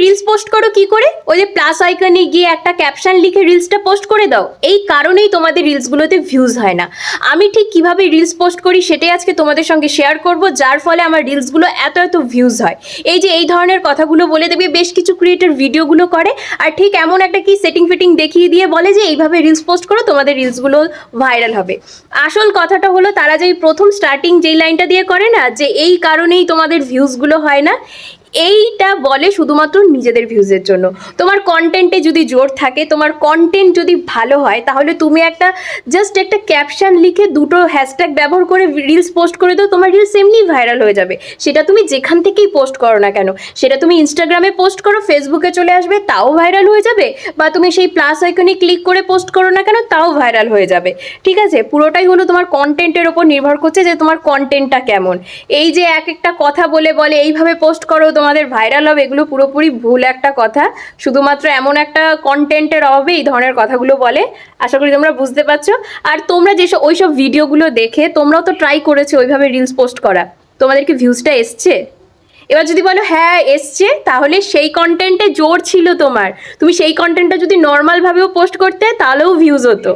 Reels post করো কি করে? ওই যে প্লাস আইকনে গিয়ে একটা ক্যাপশন লিখে রিলসটা পোস্ট করে দাও। এই কারণেই তোমাদের রিলসগুলোতে ভিউজ হয় না। আমি ঠিক কিভাবে রিলস পোস্ট করি সেটাই আজকে তোমাদের সঙ্গে শেয়ার করব, যার ফলে আমার রিলসগুলো এত এত ভিউজ হয়। এই যে এই ধরনের কথাগুলো বলে দেবে বেশ কিছু ক্রিয়েটর ভিডিওগুলো করে, আর ঠিক এমন একটা কি সেটিং ফিটিং দেখিয়ে দিয়ে বলে যে এইভাবে রিলস পোস্ট করো, তোমাদের রিলসগুলো ভাইরাল হবে। আসল কথাটা হলো তারা যেই প্রথম স্টার্টিং যেই লাইনটা দিয়ে করে না, যে এই কারণেই তোমাদের ভিউজগুলো হয় না, এইটা বলে শুধুমাত্র নিজেদের ভিউজের জন্য। তোমার কন্টেন্টে যদি জোর থাকে, তোমার কন্টেন্ট যদি ভালো হয়, তাহলে তুমি জাস্ট একটা ক্যাপশন লিখে দুটো হ্যাশট্যাগ ব্যবহার করে রিলস পোস্ট করে দাও, তোমার রিলস এমনি ভাইরাল হয়ে যাবে। সেটা তুমি যেখান থেকেই পোস্ট করো না কেন, সেটা তুমি ইনস্টাগ্রামে পোস্ট করো, ফেসবুকে চলে আসবে, তাও ভাইরাল হয়ে যাবে। বা তুমি সেই প্লাস আইকনে ক্লিক করে পোস্ট করো না কেন, তাও ভাইরাল হয়ে যাবে। ঠিক আছে, পুরোটাই হলো তোমার কন্টেন্টের ওপর নির্ভর করছে যে তোমার কন্টেন্টটা কেমন। এই যে এক একটা কথা বলে বলে এইভাবে পোস্ট করো তোমাদের ভাইরাল হবে, এগুলো পুরোপুরি ভুল একটা কথা। শুধুমাত্র এমন একটা কন্টেন্টের অভাবে এই ধরনের কথাগুলো বলে। আশা করি তোমরা বুঝতে পারছো। আর তোমরা যেসব ওইসব ভিডিওগুলো দেখে তোমরাও তো ট্রাই করেছো ওইভাবে রিলস পোস্ট করা, তোমাদেরকে ভিউজটা এসছে? এবার যদি বলো হ্যাঁ এসছে, তাহলে সেই কন্টেন্টে জোর ছিল তোমার, তুমি সেই কন্টেন্টটা যদি নর্মালভাবেও পোস্ট করতে তাহলেও ভিউজ হতো।